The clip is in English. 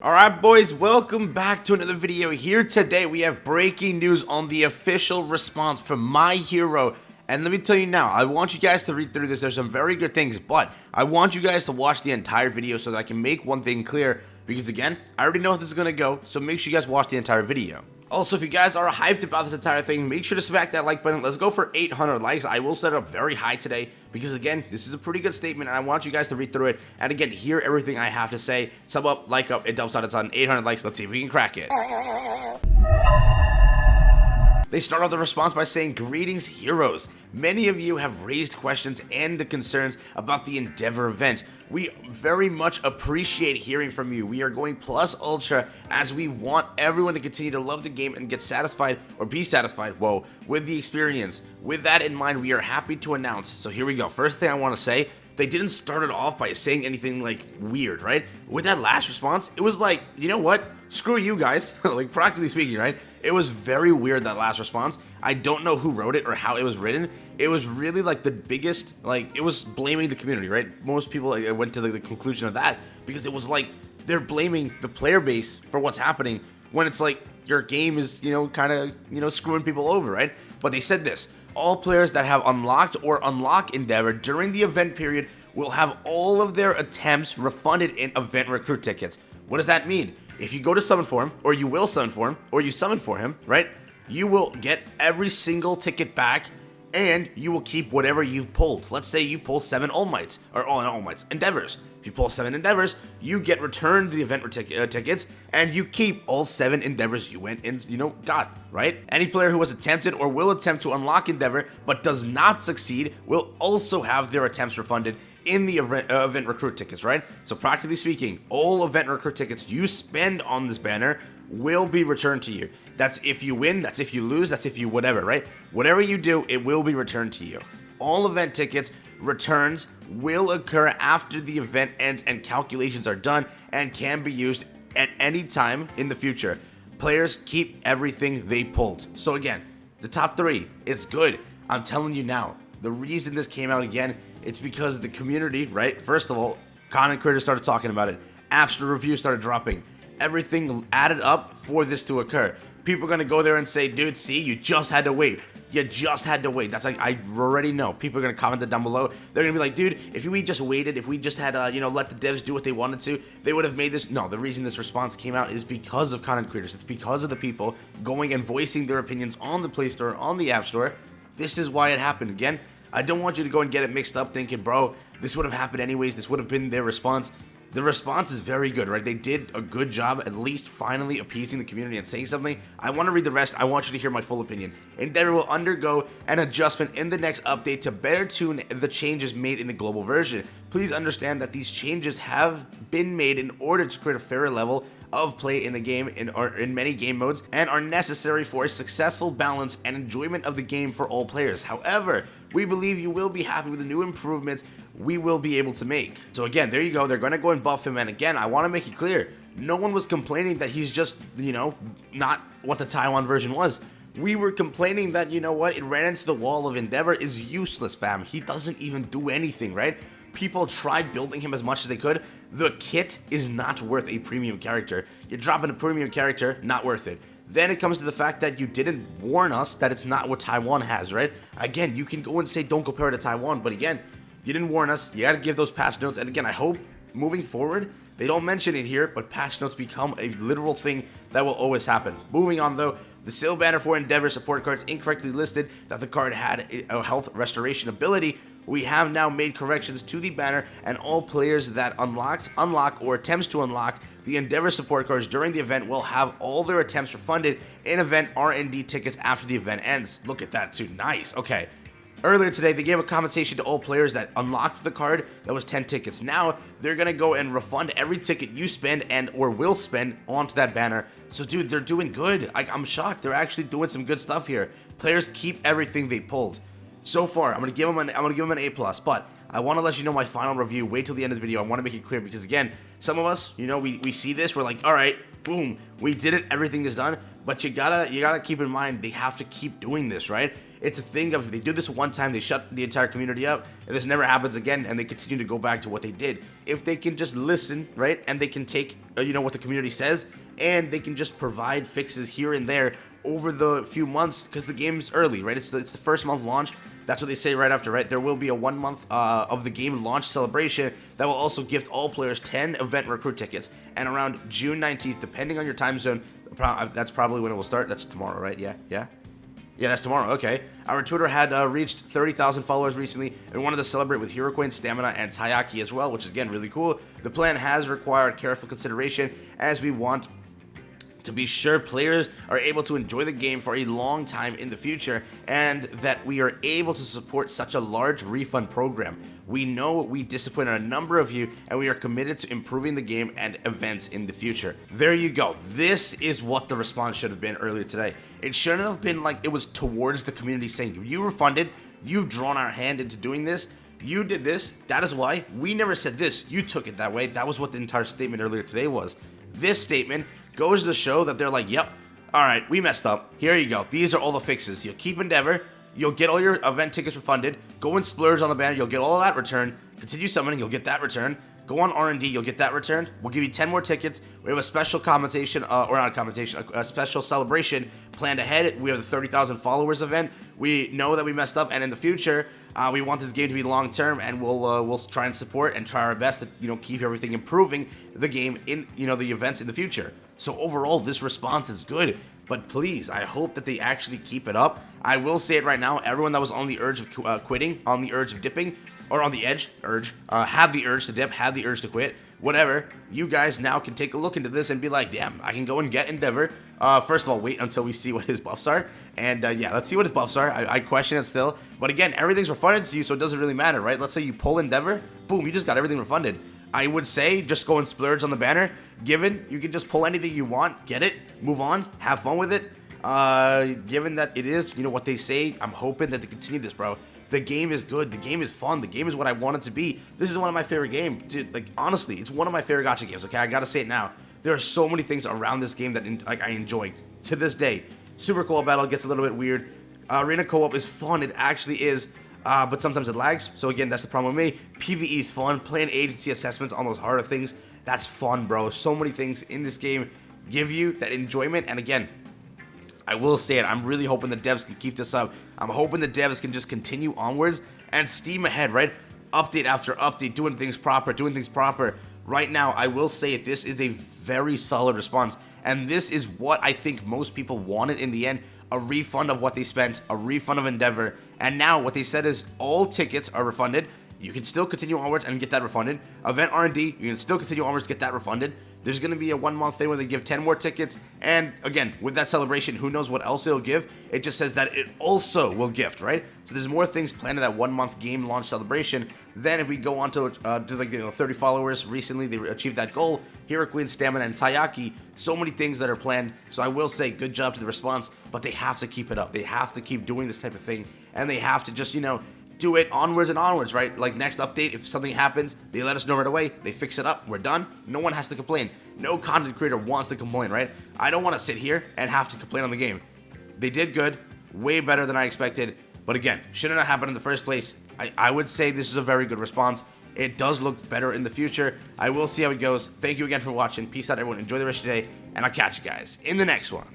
Alright boys, welcome back to another video. Here today we have breaking news on the official response from My Hero. And let me tell you now, I want you guys to read through this. There's some very good things, but I want you guys to watch the entire video so that I can make one thing clear. Because again, I already know how this is going to go, so make sure you guys watch the entire video. Also, if you guys are hyped about this entire thing, make sure to smack that like button. Let's go for 800 likes. I will set it up very high today because, again, this is a pretty good statement, and I want you guys to read through it and, again, hear everything I have to say. Sub up, like up, it helps out a ton. 800 likes. Let's see if we can crack it. They start off the response by saying, "Greetings, heroes. Many of you have raised questions and concerns about the Endeavor event. We very much appreciate hearing from you. We are going plus ultra as we want everyone to continue to love the game and get satisfied, or be satisfied, with the experience. With that in mind, we are happy to announce." So here we go. First thing I want to say, they didn't start it off by saying anything like weird, right? With that last response, it was like, you know what? Screw you guys. Like, practically speaking, right? It was very weird, that last response. I don't know who wrote it or how it was written. It was really like the biggest, like, it was blaming the community, right? Most people went to the conclusion of that because it was like they're blaming the player base for what's happening when it's like your game is, kind of, screwing people over, right? But they said this: all players that have unlocked or unlock Endeavor during the event period will have all of their attempts refunded in event recruit tickets. What does that mean? If you go to summon for him, or you will summon for him, or you summon for him, right? You will get every single ticket back, and you will keep whatever you've pulled. Let's say you pull 7 All Mights, or not All Mights, Endeavors. If you pull 7 Endeavors, you get returned the event tickets, and you keep all 7 Endeavors you went and, got, right? Any player who has attempted or will attempt to unlock Endeavor, but does not succeed, will also have their attempts refunded in the event recruit tickets, right? So practically speaking, all event recruit tickets you spend on this banner will be returned to you. That's if you win, that's if you lose, that's if you whatever, right? Whatever you do, it will be returned to you. All event tickets returns will occur after the event ends and calculations are done and can be used at any time in the future. Players keep everything they pulled. So again, the top 3, it's good. I'm telling you now, the reason this came out again, it's because the community, right? First of all, content creators started talking about it. App Store reviews started dropping. Everything added up for this to occur. People are going to go there and say, dude, see, you just had to wait. You just had to wait. That's like, I already know. People are going to comment that down below. They're going to be like, dude, if we just waited, if we just had, let the devs do what they wanted to, they would have made this. No, the reason this response came out is because of content creators. It's because of the people going and voicing their opinions on the Play Store, on the App Store. This is why it happened. Again, I don't want you to go and get it mixed up thinking, bro, this would have happened anyways. This would have been their response. The response is very good, right? They did a good job at least finally appeasing the community and saying something. I want to read the rest. I want you to hear my full opinion. Endeavor will undergo an adjustment in the next update to better tune the changes made in the global version. Please understand that these changes have been made in order to create a fairer level of play in the game in many game modes and are necessary for a successful balance and enjoyment of the game for all players. However, we believe you will be happy with the new improvements we will be able to make. So again, there you go. They're going to go and buff him. And again, I want to make it clear, no one was complaining that he's just, not what the Taiwan version was. We were complaining that, it ran into the wall of Endeavor is useless, fam. He doesn't even do anything, right? People tried building him as much as they could. The kit is not worth a premium character. You're dropping a premium character, not worth it. Then it comes to the fact that you didn't warn us that it's not what Taiwan has, right? Again, you can go and say don't compare it to Taiwan, but again, you didn't warn us. You got to give those patch notes. And again, I hope moving forward, they don't mention it here, but patch notes become a literal thing that will always happen. Moving on though, the sale banner for Endeavor support cards incorrectly listed that the card had a health restoration ability. We have now made corrections to the banner, and all players that unlock, or attempts to unlock the Endeavor support cards during the event will have all their attempts refunded in event R&D tickets after the event ends. Look at that too. Nice. Okay. Earlier today, they gave a compensation to all players that unlocked the card. That was 10 tickets. Now, they're going to go and refund every ticket you spend and or will spend onto that banner. So, dude, they're doing good. I'm shocked. They're actually doing some good stuff here. Players keep everything they pulled. So far, I'm gonna give them an A+, but I want to let you know my final review. Wait till the end of the video. I want to make it clear because again, some of us, we see this, we're like, all right, boom, we did it, everything is done. But you gotta keep in mind they have to keep doing this, right? It's a thing of if they do this one time, they shut the entire community up, and this never happens again, and they continue to go back to what they did. If they can just listen, right, and they can take, what the community says, and they can just provide fixes here and there over the few months, because the game's early, right? It's the first month launch. That's what they say right after, right? There will be a 1 month of the game launch celebration that will also gift all players 10 event recruit tickets. And around June 19th, depending on your time zone, that's probably when it will start. That's tomorrow, right? Yeah, that's tomorrow. Okay. Our Twitter had reached 30,000 followers recently, and we wanted to celebrate with Hiraquin, Stamina, and Taiyaki as well, which is, again, really cool. The plan has required careful consideration, as we want to be sure players are able to enjoy the game for a long time in the future, and that we are able to support such a large refund program. We know we disappointed a number of you, and we are committed to improving the game and events in the future. There you go. This is what the response should have been earlier today. It shouldn't have been like it was towards the community saying, you were funded, you've drawn our hand into doing this, you did this, that is why. We never said this, you took it that way. That was what the entire statement earlier today was. This statement goes to show that they're like, yep, alright, we messed up. Here you go. These are all the fixes. You'll keep Endeavor, you'll get all your event tickets refunded, go and splurge on the banner, you'll get all of that returned, continue summoning, you'll get that returned, go on R&D, you'll get that returned, we'll give you 10 more tickets, we have a special compensation, or not a compensation, a special celebration planned ahead. We have the 30,000 followers event. We know that we messed up, and in the future, we want this game to be long term, and we'll try and support and try our best to keep everything improving the game in the events in the future. So overall, this response is good, but please, I hope that they actually keep it up. I will say it right now, everyone that was on the urge of quitting, on the urge of dipping, or on the urge, had the urge to dip, had the urge to quit, whatever, you guys now can take a look into this and be like, damn, I can go and get Endeavor. First of all, wait until we see what his buffs are, and yeah, let's see what his buffs are. I question it still, but again, everything's refunded to you, so it doesn't really matter, right? Let's say you pull Endeavor, boom, you just got everything refunded. I would say just go and splurge on the banner, given you can just pull anything you want, get it, move on, have fun with it. Given that it is, what they say, I'm hoping that they continue this, bro. The game is good, the game is fun, the game is what I want it to be. This is one of my favorite games, dude. Like, honestly, it's one of my favorite gacha games, okay? I gotta say it now. There are so many things around this game that I enjoy to this day. Super co-op battle gets a little bit weird. Arena co-op is fun, it actually is. But sometimes it lags, so again, that's the problem with me. PvE is fun, playing agency assessments on those harder things, that's fun, bro. So many things in this game give you that enjoyment, and again, I will say it, I'm really hoping the devs can keep this up. I'm hoping the devs can just continue onwards and steam ahead, right? Update after update, doing things proper. Right now, I will say it, this is a very solid response, and this is what I think most people wanted in the end. A refund of what they spent, a refund of Endeavor, and now what they said is all tickets are refunded. You can still continue onwards and get that refunded. Event R&D, you can still continue onwards, get that refunded. There's going to be a 1 month thing where they give 10 more tickets, and again, with that celebration, who knows what else it'll give. It just says that it also will gift, right? So there's more things planned in that 1 month game launch celebration. Then if we go on to do like 30 followers, recently they achieved that goal. Hiraquin, Stamina, and Taiyaki, so many things that are planned. So I will say good job to the response, but they have to keep it up. They have to keep doing this type of thing, and they have to just, do it onwards and onwards, right? Like next update, if something happens, they let us know right away, they fix it up, we're done, no one has to complain. No content creator wants to complain, right? I don't want to sit here and have to complain on the game. They did good, way better than I expected, but again, shouldn't have happened in the first place. I would say this is a very good response. It does look better in the future. I will see how it goes. Thank you again for watching. Peace out, everyone. Enjoy the rest of your day, and I'll catch you guys in the next one.